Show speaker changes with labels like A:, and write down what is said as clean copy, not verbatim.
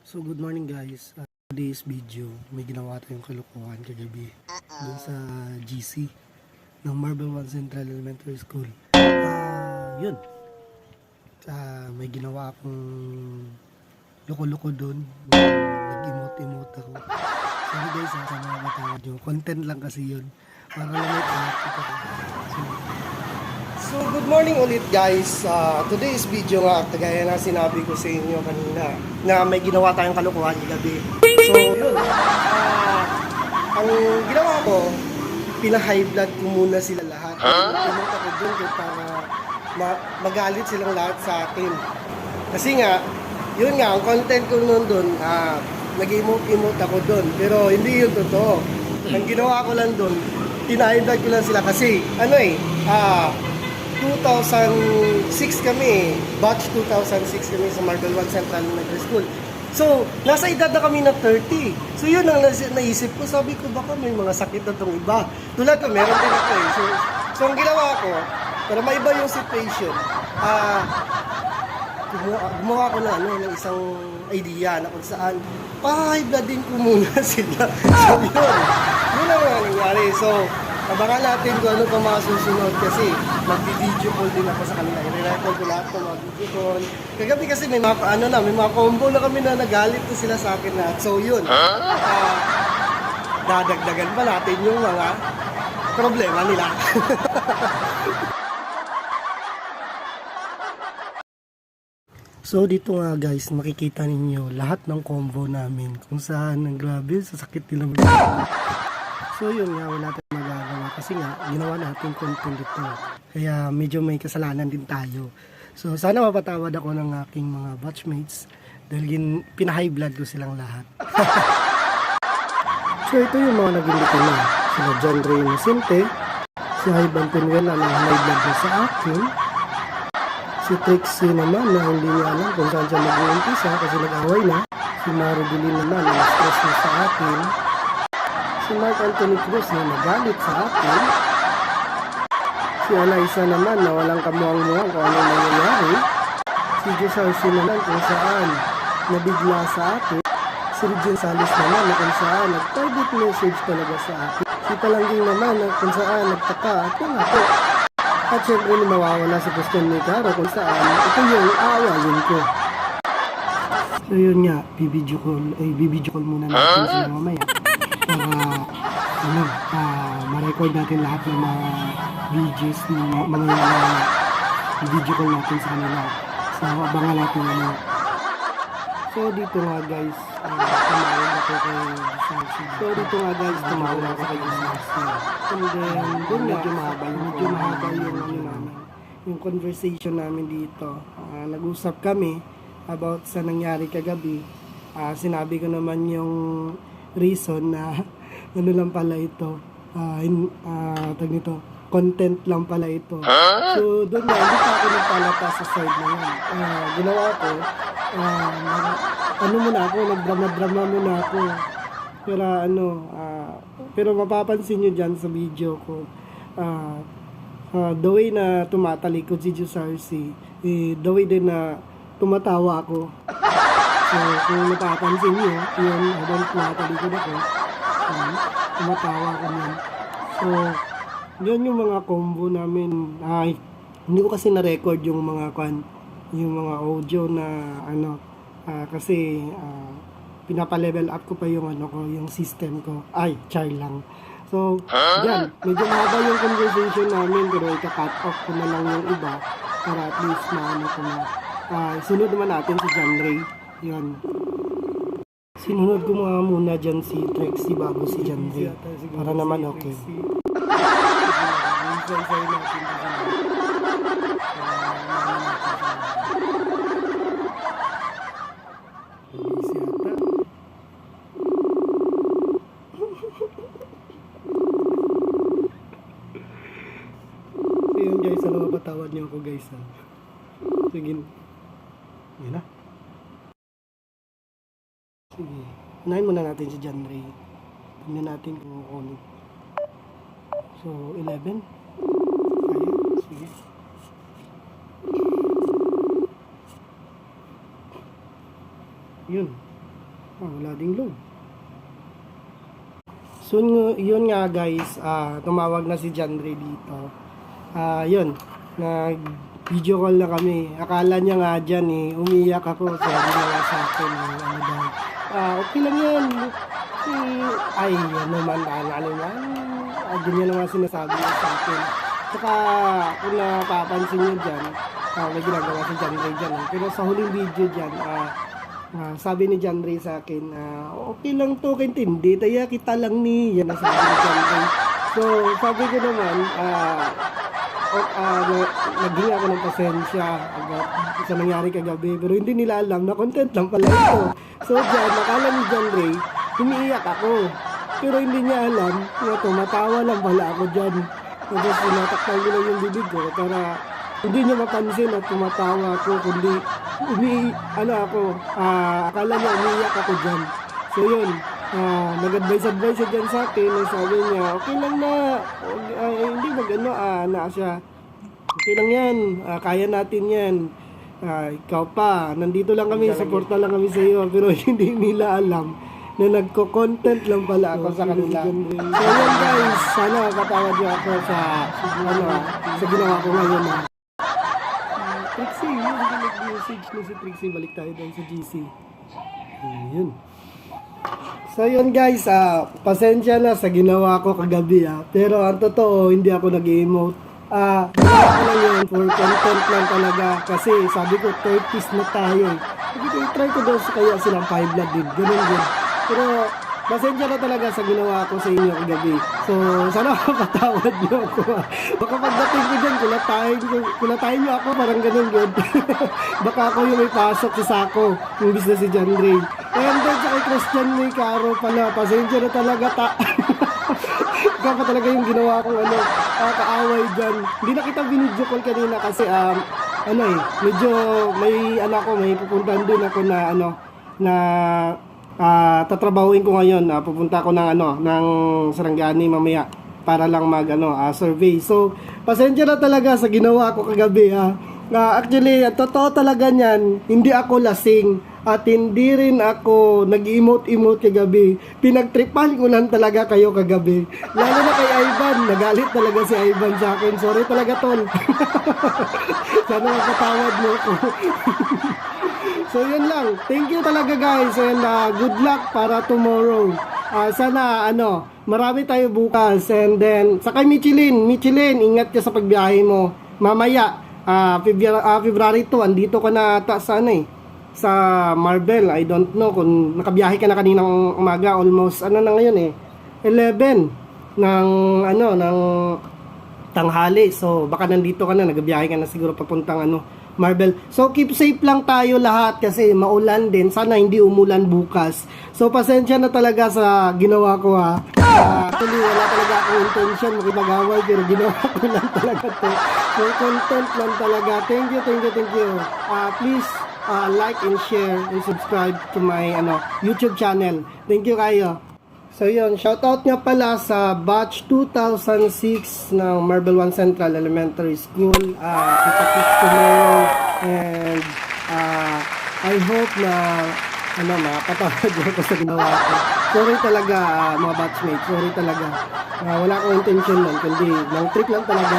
A: So good morning guys. Today's video, may ginawa tayong kalokohan kagabi dun sa GC ng Marble 1 Central Elementary School. Yun. May ginawa akong loko-loko dun. Nag-emote-emote ako. Sorry guys, sa mga matawad nyo. Content lang kasi yun. Para lang may traffic ako. So good morning ulit guys. Today's video nga, kagaya na sinabi ko sa inyo kanina, na may ginawa tayong kalokohan gabi. So yun, ang ginawa ko, pina-high blood ko muna sila lahat. Pumunta ko dun para magalit silang lahat sa akin. Kasi nga, yun nga, ang content ko nun dun, nag-emote-emote ako dun. Pero hindi yun totoo. Ang ginawa ko lang dun, pina-high blood ko lang sila kasi, 2006 kami, batch 2006 kami sa Marble 1 Central Elementary School. So, nasa edad na kami na 30. So, yun ang naisip ko. Sabi ko, baka may mga sakit na itong iba. Tulad ko, meron din ako eh. So ang ginawa ko, para maiba yung situation, gumawa ko na ng isang idea na kung saan, pa-high bloodin ko muna sila. So, yun ang nangyari. So, abangan natin kung ano pa mga susunod kasi mag-video call din ako sa kanila. I-record ko lahat ng mga video call. Kagabi kasi may mga combo na kami na nagalit na sila sa akin na. So yun, dadagdagan pa natin yung mga problema nila. So dito nga guys, makikita ninyo lahat ng combo namin kung saan ang grabe, sasakit nila. So yun nga, wala tayong magagawa kasi nga, ginawa natin content dito. Kaya medyo may kasalanan din tayo. So sana mapatawad ako ng aking mga batchmates dahil pina-high blood ko silang lahat. So ito yung mga naging dito na. Sila John Ray Innocente, si Ivan Penuela na high blood na sa akin, si Trixie naman na hindi niya alam kung saan siya mag-uumpisa kasi nag-away na, si Maro Dilin naman na stress na sa akin, si Mark Anthony Cruz na nagalit sa akin, si Anaisa naman na walang kamuang-muang kung ano nangyayari, si Josarcy naman kung saan nabigla sa akin, si Regine Salis naman na kung saan nag-private message talaga sa akin, si Talangging naman na kung saan nagtaka at yung ako. At syempre mawawala si Christian Nicaro kung saan ito yung aawayin ko. So yun nga, bibidyo call muna natin sila mamaya. Para ma-record natin lahat ng mga videos ng mga video call natin sa kanila. So abangan natin ano. So dito nga guys, tumawag ako kay Josarcy. And then doon medyo mahaba yung conversation namin dito. Nag-usap kami about sa nangyari kagabi. Sinabi ko naman yung reason na ano lang pala ito, content lang pala ito. So doon na, hindi pa ako nagpalata sa side na yan. Ginawa ko, nagdrama muna ako. Pero mapapansin nyo dyan sa video ko, the way na tumatalikod si Josarcy, the way din na tumatawa ako. So, kung napapansin nyo, yun, habang tumatalikod ako, tumatawa ako nun. So, yun yung mga combo namin. Hindi ko kasi na-record yung mga audio na kasi pinapa-level up ko pa yung yung system ko. Char lang. So, yan, medyo mahaba yung conversation namin pero ika-cut off ko na lang yung iba para at least ko na. Sunod naman natin si John Ray. Yan. Sinunod ko mga muna dyan si Trixie bago si John Ray. Para naman okay. Ayun guys, mapatawad niyo ako guys. Sige. Yan na. Sige. Unahin muna natin si John Ray. Tingnan natin kung kukunin. So, 11. Ayun. Sige. Yun. So yun nga guys, tumawag na si John Ray dito. Yun, nag-video call na kami. Akala niya nga dyan umiyak ako. Sabi niya sa akin, ano daw. Okay lang yan. Ay, yan naman, ano yan. Ganyan naman sinasabi niya sa akin. Saka, kung napapansin niyo dyan, may ginagawa si John Ray dyan. Pero sa huling video dyan, sabi ni John Ray sa akin, okay lang to, kaintindi, taya kita lang ni, yan ang sabi ni John Ray. So, sabi ko naman, naging ako ng pasensya sa nangyari kagabi, pero hindi nila alam na content lang pala ito. So, dyan, nakala ni John Ray, umiiyak ako, pero hindi niya alam na tumatawa lang pala ako dyan. Tapos, sinataktan ko lang yung bibig ko, para hindi niya mapansin na tumatawa ako, kundi akala niya umiiyak ako dyan. So yun, nag-advise siya dyan sa akin, sabi niya, okay lang na, hindi na siya, okay lang yan, kaya natin yan, ikaw pa, nandito lang kami, suporta lang kami sa iyo, pero hindi nila alam na nagko-content lang pala ako sa kanila. So yun guys, sana katawad niyo ako sa ginawa ko ngayon. Trixie, yung nag-message na si Trixie, balik tayo doon sa GC. Yun. So yun guys, pasensya na sa ginawa ko kagabi pero ang totoo, hindi ako nag-emote. Ginawa ko lang yun for content lang talaga, kasi sabi ko 30s na tayo Sabi ko, try ko daw kaya silang 5 blood din, ganun din. Pero pasensya na talaga sa ginawa ko sa inyo kagabi. So, sana makatawad niyo ako. Baka pagdating ko dyan, kulatayin niyo ako, parang ganun good. Baka ako yung may pasok sa sako, yung business si John Ray. And then, sa kay Christian May Caro pala, pasensya na talaga Ikaw pa talaga yung ginawa kong kaaway dyan. Hindi na kita binidyo call kanina kasi, medyo may pupuntahan din ako na tatrabahuin ko ngayon. Pupunta ko ng Sarangani mamaya para lang survey. So, pasensya na talaga sa ginawa ko kagabi actually, totoo talaga niyan, hindi ako lasing at hindi rin ako nag-emote kagabi. Pinagtripan ko lang talaga kayo kagabi. Lalo na kay Ivan, nagalit talaga si Ivan sa akin. Sorry talaga tol. Sana magpatawad mo ako. So yun lang. Thank you talaga guys, and good luck para tomorrow. Sana marami tayo bukas, and then sa kay Michelin, ingat ka sa pagbiyahe mo. Mamaya February 2, andito ka na ata sa Marvel. I don't know kung nakabiyahe ka na kaninang umaga, almost na ngayon 11 ng tanghali. So baka nandito ka na, nagbiyahe ka na siguro papuntang Marvel. So keep safe lang tayo lahat kasi maulan din. Sana hindi umulan bukas. So pasensya na talaga sa ginawa ko Actually wala talaga akong intention makipag-away, pero ginawa ko lang talaga to. So content lang talaga. Thank you. Please like and share and subscribe to my YouTube channel. Thank you kayo. So yun, shoutout nga pala sa batch 2006 ng Marble 1 Central Elementary School. Kita-kits tomorrow, and I hope na makapatawad niyo ako sa ginawa ko. Sorry talaga mga batchmates, sorry talaga. Wala akong intention lang, kundi lang trick lang talaga.